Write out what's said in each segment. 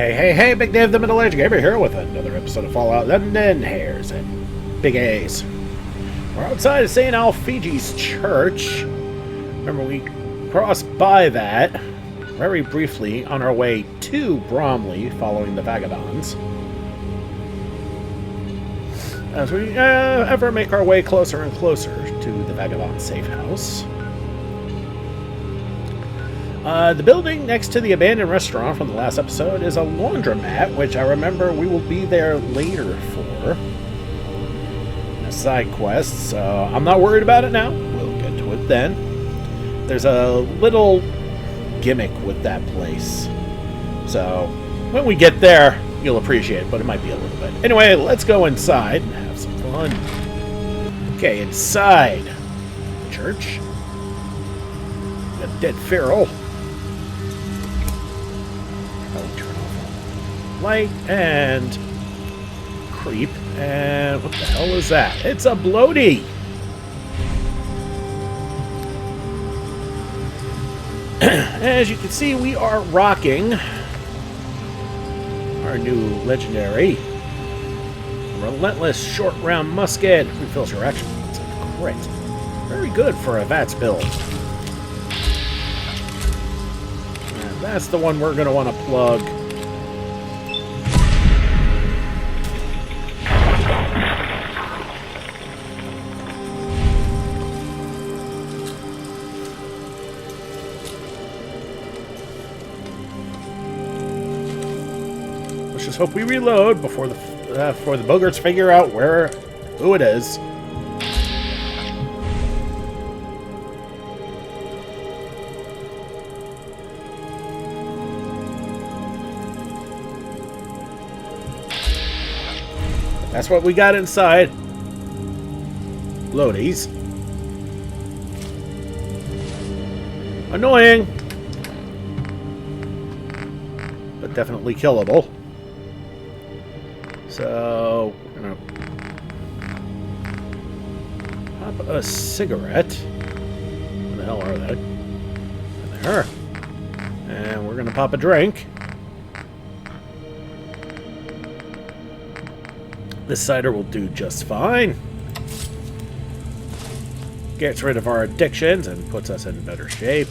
Hey, Big Dave the Middle-Aged Gamer here with another episode of Fallout London, Hares and Piggies. We're outside of St. Alphege's Church. Remember, we crossed by that very briefly on our way to Bromley following the Vagabonds. As we ever make our way closer and closer to the Vagabond safe house. The building next to the abandoned restaurant from the last episode is a laundromat, which I remember we will be there later for a side quest, so I'm not worried about it now. We'll get to it then. There's a little gimmick with that place, so when we get there, you'll appreciate it, but it might be a little bit. Anyway, let's go inside and have some fun. Okay, inside the church. A dead feral. Light and creep, and what the hell is that? It's a bloaty! As you can see, we are rocking our new legendary relentless short round musket. Refills your action points and crit. Very good for a VATS build. And that's the one we're going to want to plug. Just hope we reload before the boogers figure out who it is. That's what we got inside. Loadies. Annoying, but definitely killable. So, we're gonna pop a cigarette. Where the hell are they? There. And we're gonna pop a drink. This cider will do just fine. Gets rid of our addictions and puts us in better shape.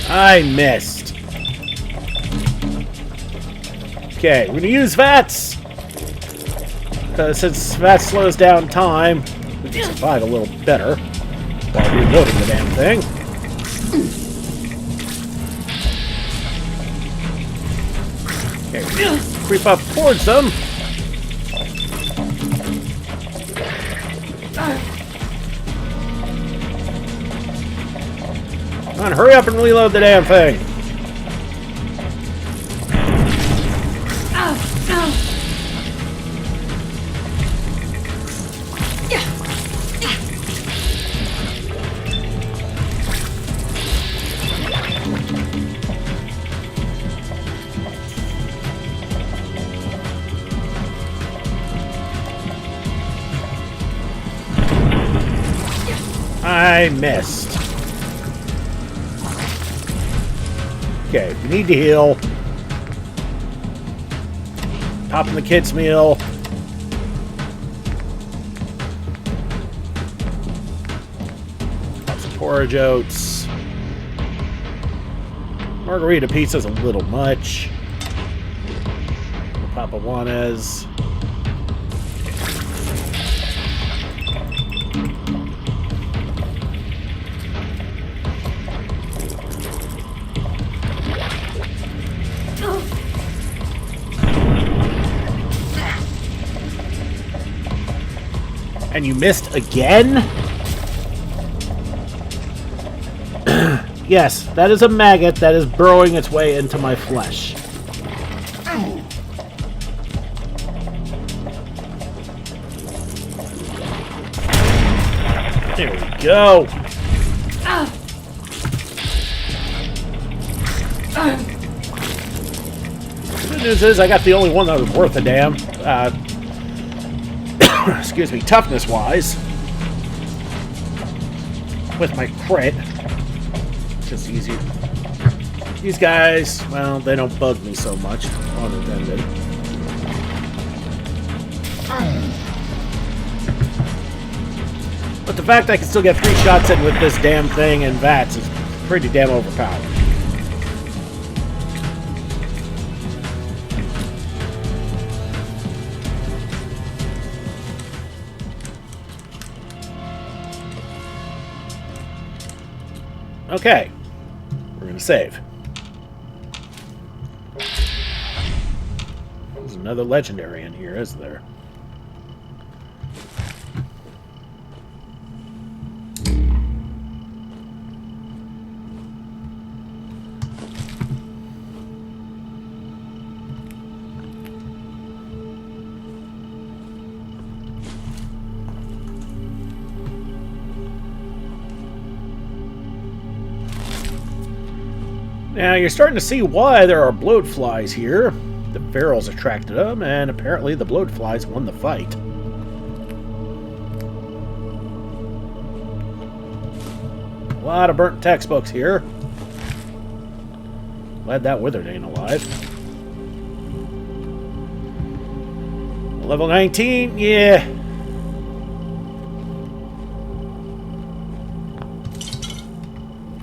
I missed. Okay, we're going to use VATS. Because since VATS slows down time, we can survive a little better while reloading the damn thing. Okay, creep up towards them. Come on, hurry up and reload the damn thing. I missed. Okay, we need to heal. Popping the kids' meal. Pop some porridge oats. Margarita pizza's a little much. We'll pop a Juanes. And you missed again? Yes, that is a maggot that is burrowing its way into my flesh. There we go. The good news is I got the only one that was worth a damn. Excuse me, toughness-wise. With my crit. Just easier. These guys, well, they don't bug me so much. Unintended. But the fact I can still get 3 shots in with this damn thing and VATS is pretty damn overpowered. Okay, we're gonna save. There's another legendary in here, isn't there? Now, you're starting to see why there are bloat flies here. The ferals attracted them, and apparently the bloat flies won the fight. A lot of burnt textbooks here. Glad that withered ain't alive. Level 19, yeah.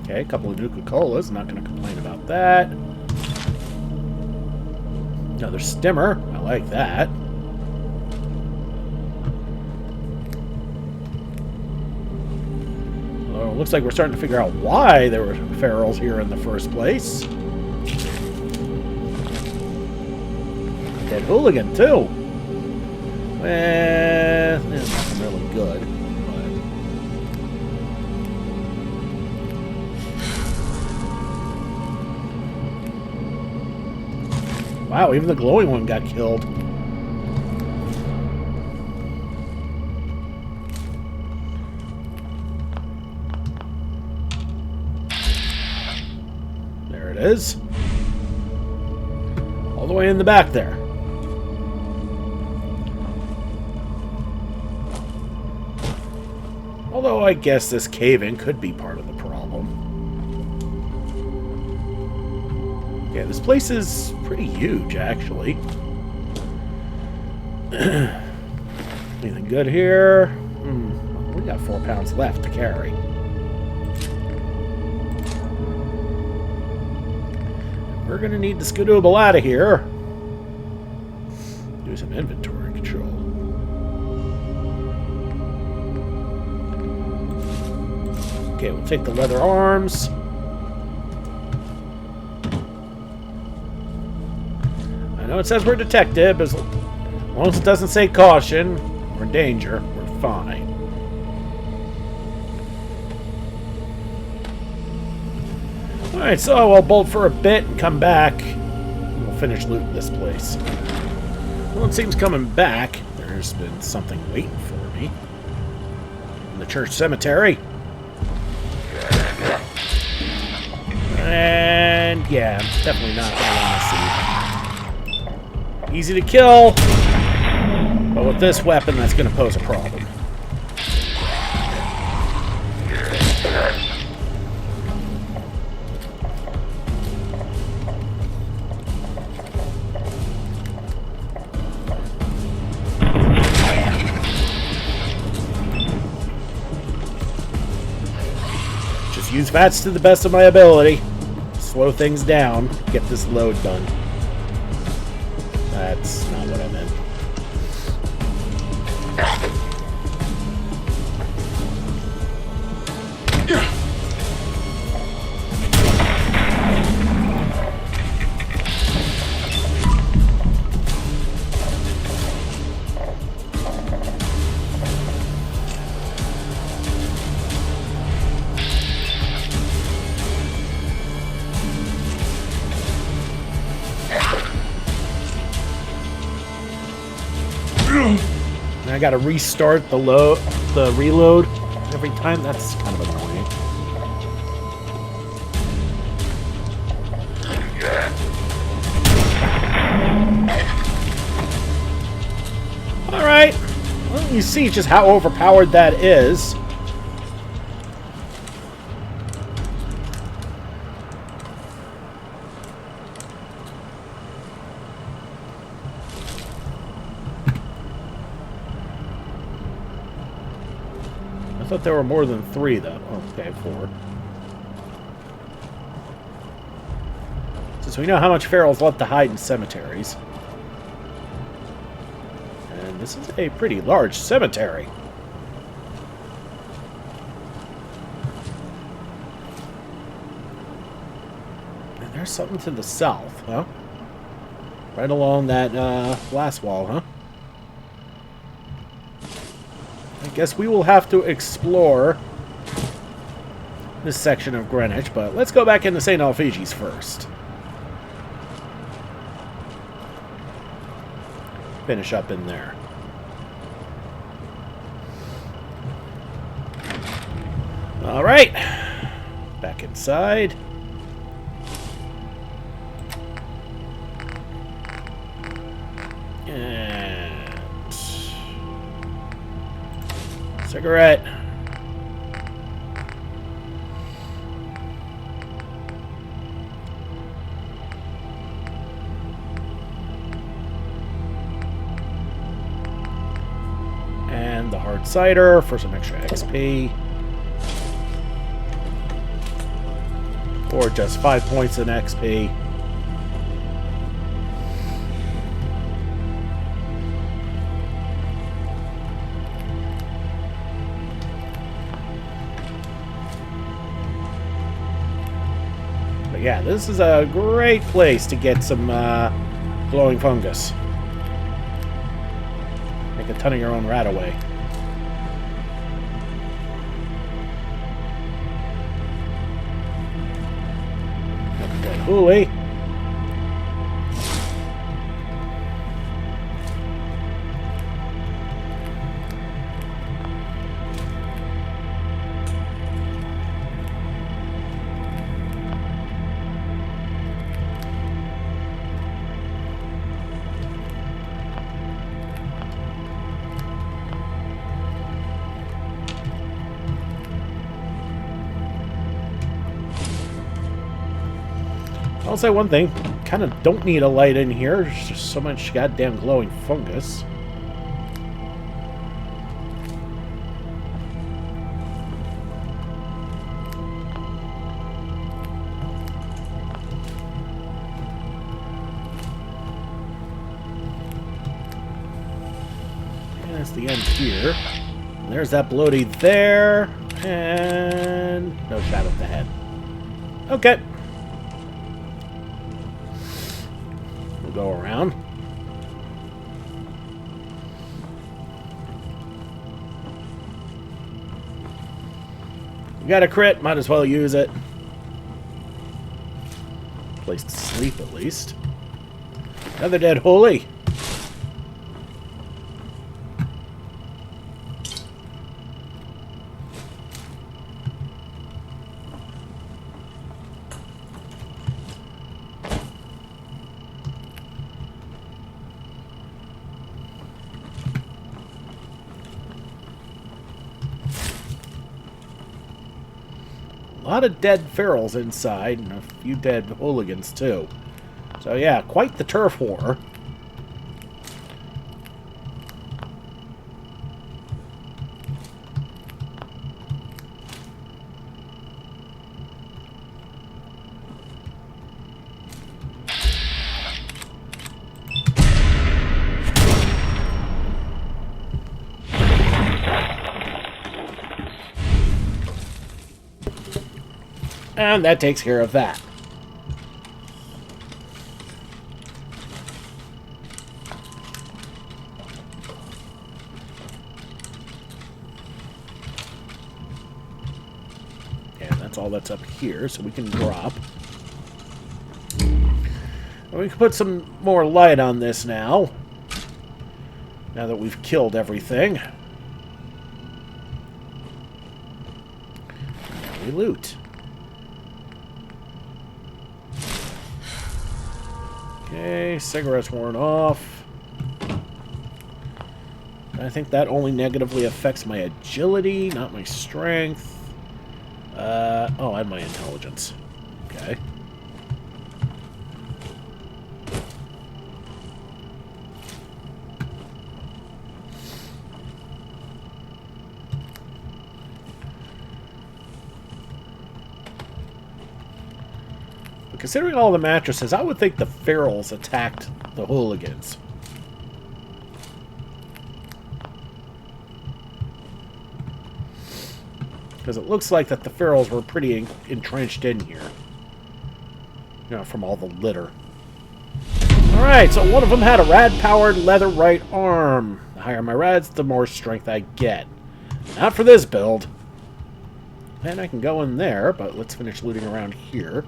Okay, a couple of Nuka-Colas, not going to complain about that. Another stimmer, I like that. Well, it looks like we're starting to figure out why there were ferals here in the first place. Dead hooligan, too. Well, it's nothing really good. Wow, even the glowing one got killed. There it is. All the way in the back there. Although I guess this cave-in could be part of the problem. Yeah, this place is pretty huge, actually. Anything good here? We got 4 pounds left to carry. We're going to need the Skidooble out of here. Do some inventory control. Okay, we'll take the leather arms. I know it says we're detective, but as long as it doesn't say caution or danger, we're fine. Alright, so I'll bolt for a bit and come back. We'll finish looting this place. Well, it seems coming back, there's been something waiting for me. In the church cemetery. And yeah, definitely not what I want to see. Easy to kill, but with this weapon, that's going to pose a problem. Just use VATS to the best of my ability. Slow things down, get this load done. That's not what I meant. I gotta restart the reload. every time. That's kind of annoying. Alright. Well, you see just how overpowered that is. I thought there were more than 3, though. Oh, okay, 4. So we know how much ferals love to hide in cemeteries. And this is a pretty large cemetery. And there's something to the south, huh? Right along that glass wall, huh? I guess we will have to explore this section of Greenwich, but let's go back into St. Alphege's first. Finish up in there. All right. Back inside. And cigarette. And the hard cider for some extra XP. Or just 5 points in XP. But yeah, this is a great place to get some glowing fungus. Make a ton of your own rat away. Hooey. I'll say one thing, kind of don't need a light in here. There's just so much goddamn glowing fungus. And that's the end here. And there's that bloaty there. And no shot at the head. Okay. Go around. We got a crit, might as well use it. Place to sleep at least. Another dead holy. A lot of dead ferals inside, and a few dead hooligans, too. So, yeah, quite the turf war. And that takes care of that. And that's all that's up here, so we can drop. And we can put some more light on this now. Now that we've killed everything. we loot. Okay, cigarettes worn off. I think that only negatively affects my agility, not my strength. Oh, and my intelligence. Okay. But considering all the mattresses, I would think the ferals attacked the hooligans. Because it looks like that the ferals were pretty entrenched in here. You know, from all the litter. Alright, so one of them had a rad-powered leather right arm. The higher my rads, the more strength I get. Not for this build. And I can go in there, but let's finish looting around here.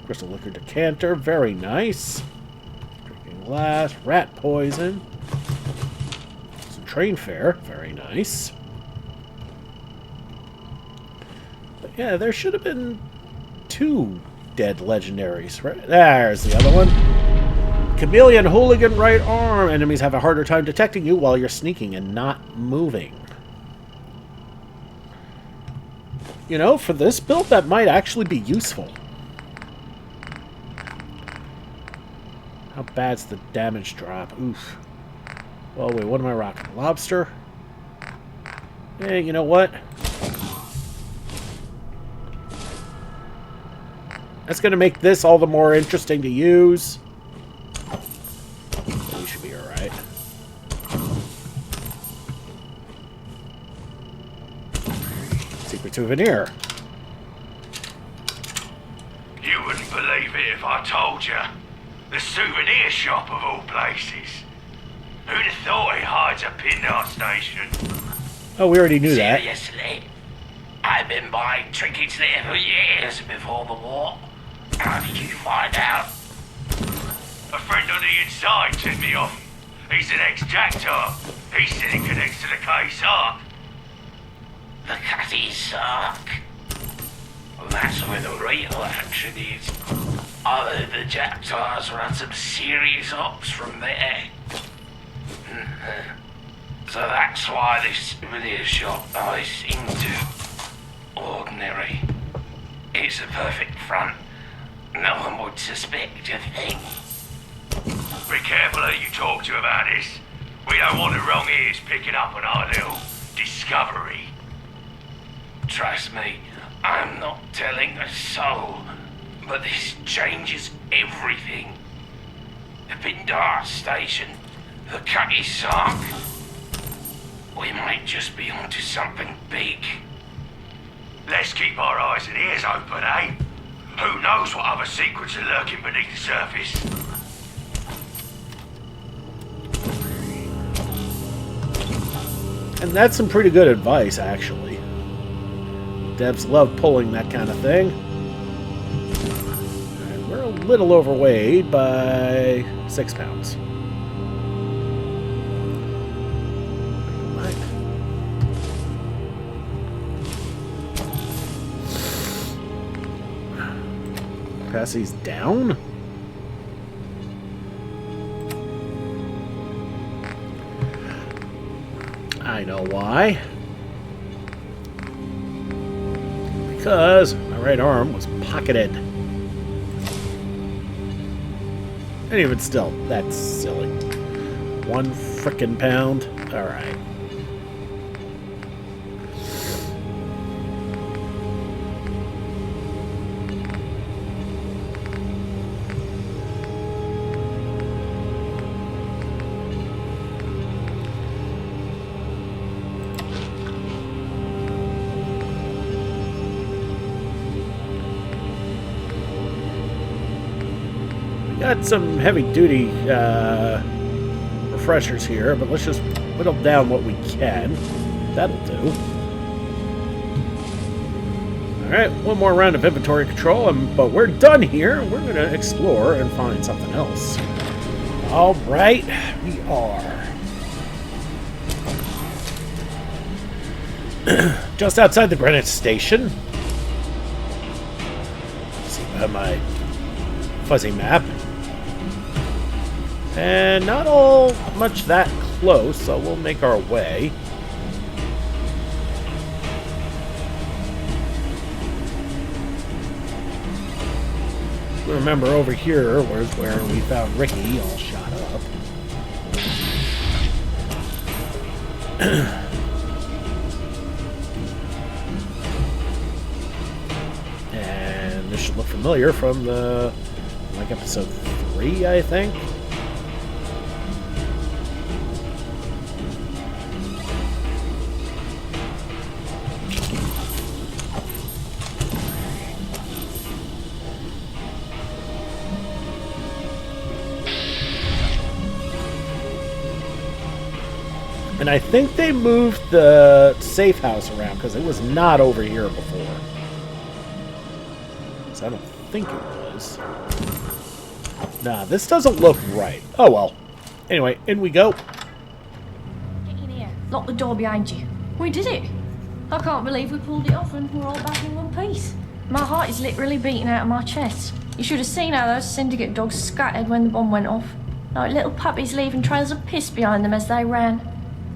Crystal liquor decanter, very nice. Drinking glass, rat poison. Some train fare, very nice. Yeah, there should have been 2 dead legendaries, right? There's the other one. Chameleon hooligan right arm. Enemies have a harder time detecting you while you're sneaking and not moving. You know, for this build, that might actually be useful. How bad's the damage drop? Oof. Oh, wait, what am I rocking? Lobster? Hey, you know what? That's going to make this all the more interesting to use. We should be alright. Secret souvenir. You wouldn't believe it if I told you. The souvenir shop of all places. Who'd have thought it hides a Pindar station? Oh, we already knew that. Seriously? I've been buying trinkets there for years before the war. How did you find out? A friend on the inside tipped me off. He's an ex-Jactar. He said it connects to the K-Sark. The Cutty Sark. That's where the real action is. Although the Jactars run some serious ops from there. So that's why this souvenir shop I seem to. Ordinary. It's a perfect front. No one would suspect a thing. Be careful who you talk to about this. We don't want the wrong ears picking up on our little discovery. Trust me, I'm not telling a soul, but this changes everything. The Pindar station, the Cutty Sark. We might just be onto something big. Let's keep our eyes and ears open, eh? Who knows what other secrets are lurking beneath the surface? And that's some pretty good advice, actually. Devs love pulling that kind of thing. And we're a little overweight by 6 pounds. Capacity's down? I know why. Because my right arm was pocketed. And even still, that's silly. 1 frickin' pound? Alright. Got some heavy-duty refreshers here, but let's just whittle down what we can. That'll do. Alright, one more round of inventory control, but we're done here. We're going to explore and find something else. Alright, we are. Just outside the Greenwich station. my fuzzy map. And not all much that close, so we'll make our way. Remember, over here was where we found Ricky all shot up. And this should look familiar from the, like, episode 3, I think. And I think they moved the safe house around because it was not over here before. So I don't think it was. Nah, this doesn't look right. Oh well. Anyway, in we go. Get in here. Lock the door behind you. We did it. I can't believe we pulled it off and we're all back in one piece. My heart is literally beating out of my chest. You should have seen how those syndicate dogs scattered when the bomb went off. Like little puppies leaving trails of piss behind them as they ran.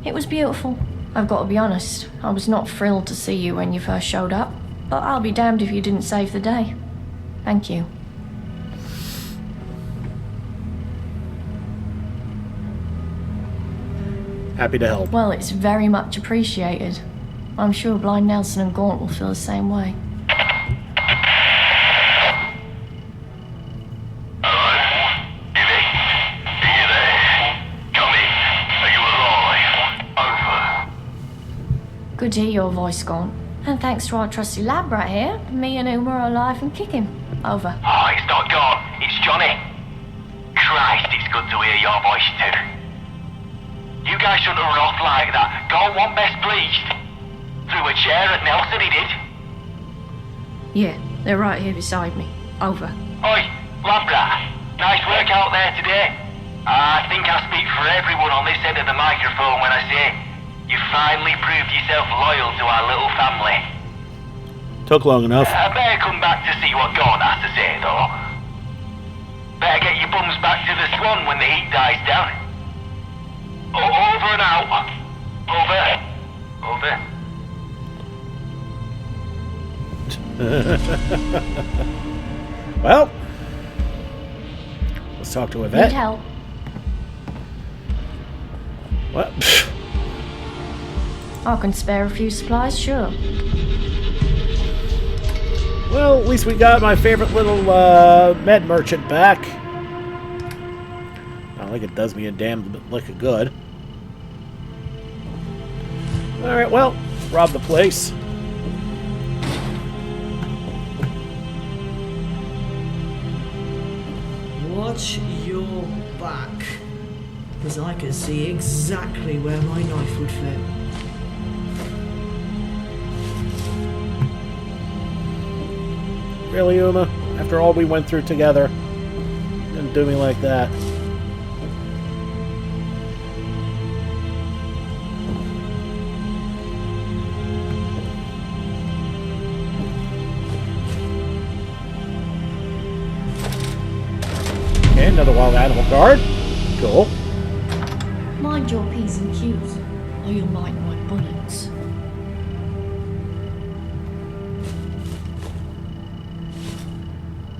It was beautiful. I've got to be honest, I was not thrilled to see you when you first showed up, but I'll be damned if you didn't save the day. Thank you. Happy to help. Well, it's very much appreciated. I'm sure Blind Nelson and Gaunt will feel the same way. Good to hear your voice, Gaunt. And thanks to our trusty lab rat here, me and Uma are alive and kicking. Over. Oh, it's not Gaunt. It's Johnny. Christ, it's good to hear your voice too. You guys shouldn't have run off like that. Gaunt wasn't best pleased. Threw a chair at Nelson, he did. Yeah, they're right here beside me. Over. Oi, lab rat. Nice work out there today. I think I speak for everyone on this end of the microphone when I say you finally proved yourself loyal to our little family. Took long enough. I better come back to see what Gaunt has to say, though. Better get your bums back to the Swan when the heat dies down. Over and out. Over. Well, let's talk to Yvette. Need help? What? I can spare a few supplies, sure. Well, at least we got my favorite little med merchant back. Not like it does me a damn lick of good. Alright, well, let's rob the place. Watch your back, because I can see exactly where my knife would fit. Really, Uma? After all we went through together? Don't do me like that. Okay, another wild animal card. Cool. Mind your P's and Q's, or you'll mind my bullets.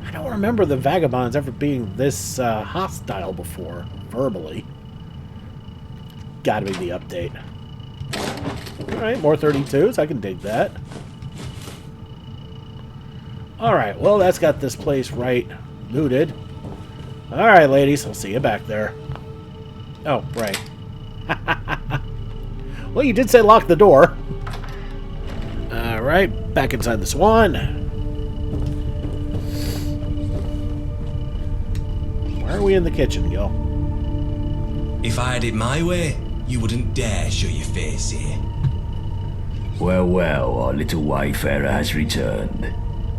I don't remember the vagabonds ever being this hostile before, verbally. Gotta be the update. Alright, more 32s. I can dig that. Alright, well, that's got this place right looted. Alright, ladies, I'll see you back there. Oh, right. Well, you did say lock the door. Alright, back inside the Swan. Why are we in the kitchen, Gil? If I had it my way, you wouldn't dare show your face here. Well, well, our little wayfarer has returned.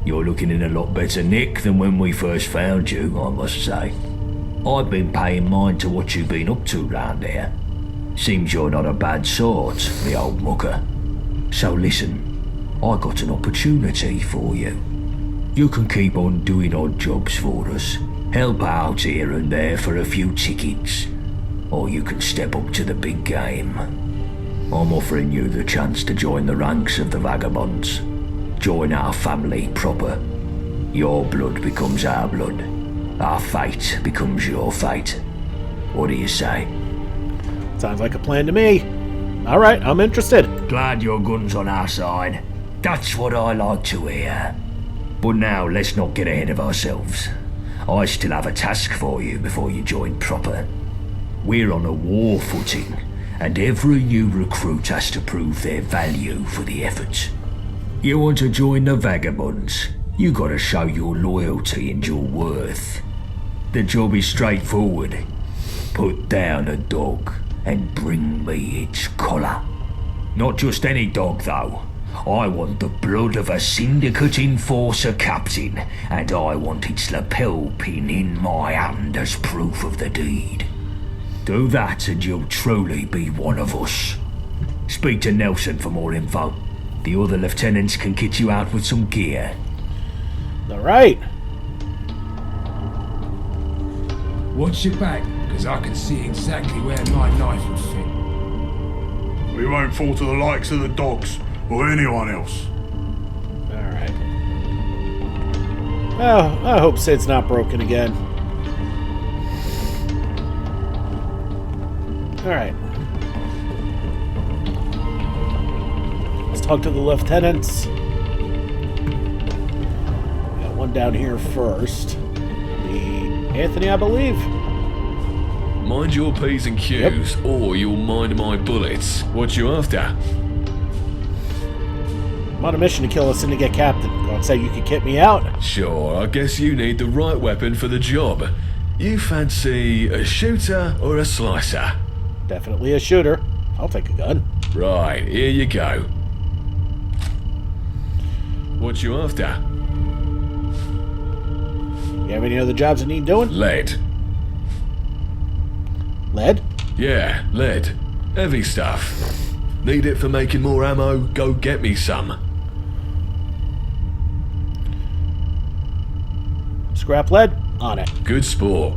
You're looking in a lot better nick than when we first found you, I must say. I've been paying mind to what you've been up to round here. Seems you're not a bad sort, the old mucker. So listen, I got an opportunity for you. You can keep on doing odd jobs for us, help out here and there for a few tickets, or you can step up to the big game. I'm offering you the chance to join the ranks of the vagabonds. Join our family proper. Your blood becomes our blood. Our fate becomes your fate. What do you say? Sounds like a plan to me. Alright, I'm interested. Glad your gun's on our side. That's what I like to hear. But now let's not get ahead of ourselves. I still have a task for you before you join proper. We're on a war footing, and every new recruit has to prove their value for the effort. You want to join the vagabonds, you gotta show your loyalty and your worth. The job is straightforward. Put down a dog and bring me its collar. Not just any dog though. I want the blood of a syndicate enforcer captain, and I want its lapel pin in my hand as proof of the deed. Do that and you'll truly be one of us. Speak to Nelson for more info. The other lieutenants can kit you out with some gear. Alright. Watch your back, because I can see exactly where my knife would fit. We won't fall to the likes of the dogs, or anyone else. Alright. Oh, I hope Sid's not broken again. Alright. Let's talk to the lieutenants. Got one down here first. Anthony, I believe. Mind your P's and Q's, or you'll mind my bullets. What you after? I'm on a mission to kill a syndicate captain. God said you could kit me out. Sure, I guess you need the right weapon for the job. You fancy a shooter or a slicer? Definitely a shooter. I'll take a gun. Right, here you go. What you after? You have any other jobs that need doing? Lead. Lead? Yeah, lead. Heavy stuff. Need it for making more ammo? Go get me some. Scrap lead? On it. Good sport.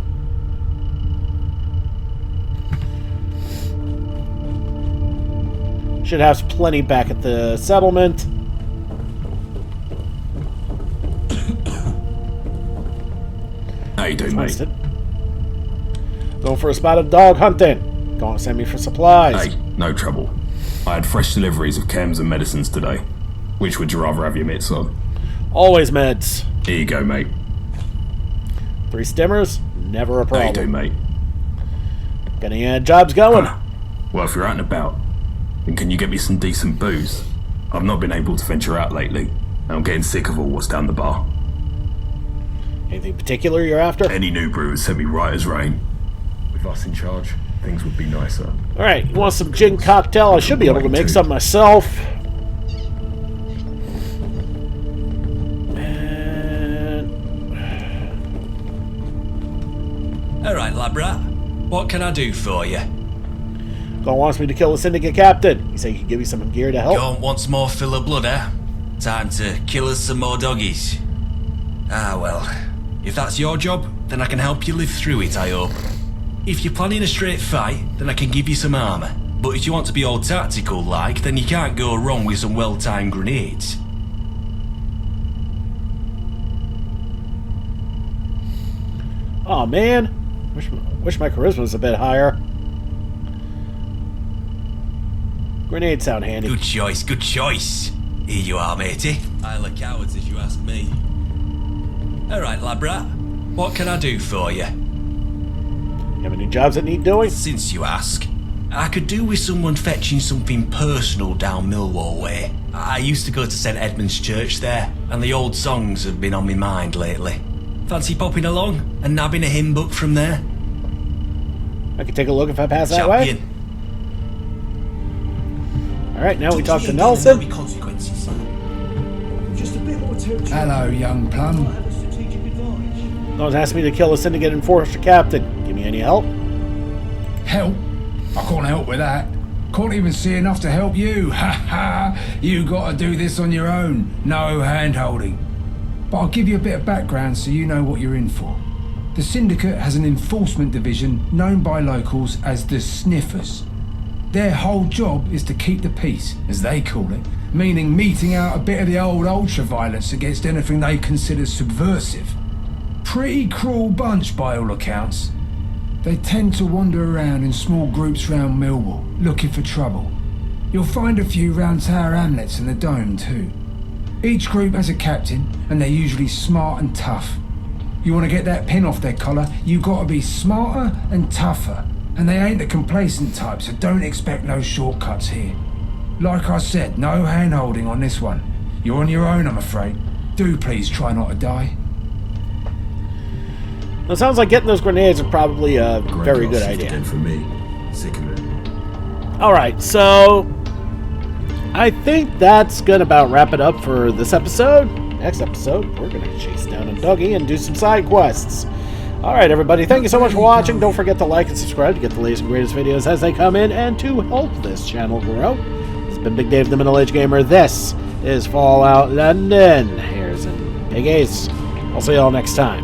Should have plenty back at the settlement. How you doing, mate? Going for a spot of dog hunting. Going to send me for supplies. Hey, no trouble. I had fresh deliveries of chems and medicines today. Which would you rather have your mitts on? Always meds. Here you go, mate. 3 stimmers? Never a problem. How you doing, mate? Got any jobs going? Well, if you're out and about, then can you get me some decent booze? I've not been able to venture out lately, and I'm getting sick of all what's down the bar. Anything particular you're after? Any new brewers send me right as rain. With us in charge, things would be nicer. Alright, you want some gin cocktail? I should be able to make some myself. Alright, Labrat. What can I do for you? God wants me to kill the syndicate captain. He said he could give me some gear to help. Gaunt wants more fill of blood, eh? Time to kill us some more doggies. Ah, well. If that's your job, then I can help you live through it, I hope. If you're planning a straight fight, then I can give you some armour. But if you want to be all tactical like, then you can't go wrong with some well-timed grenades. Oh man. Wish my charisma was a bit higher. Grenades sound handy. Good choice, good choice. Here you are, matey. Isle of cowards, if you ask me. Alright, Labrat. What can I do for you? You have any jobs that need doing? Since you ask, I could do with someone fetching something personal down Millwall way. I used to go to St Edmund's Church there, and the old songs have been on my mind lately. Fancy popping along and nabbing a hymn book from there? I can take a look if I pass that way. Alright, now we talk to Nelson. Hello, young plum. No one's asked me to kill a syndicate enforcer captain. Give me any help? Help? I can't help with that. Can't even see enough to help you. Ha ha! You gotta do this on your own. No hand holding. but I'll give you a bit of background so you know what you're in for. The Syndicate has an enforcement division known by locals as the Sniffers. Their whole job is to keep the peace, as they call it, meaning meting out a bit of the old ultra-violence against anything they consider subversive. Pretty cruel bunch by all accounts. They tend to wander around in small groups round Millwall, looking for trouble. You'll find a few round Tower Hamlets and the Dome too. Each group has a captain, and they're usually smart and tough. You want to get that pin off their collar, you gotta be smarter and tougher. And they ain't the complacent type, so don't expect no shortcuts here. Like I said, no hand-holding on this one. You're on your own, I'm afraid. Do please try not to die. Well, it sounds like getting those grenades are probably a very good idea. Again for me. Sick of it. Alright, so I think that's gonna about wrap it up for this episode. Next episode, we're gonna chase down a doggy and do some side quests. Alright everybody, thank you so much for watching. Don't forget to like and subscribe to get the latest and greatest videos as they come in and to help this channel grow. This has been Big Dave the Middle Age Gamer. This is Fallout London. Hares and Piggies. I'll see y'all next time.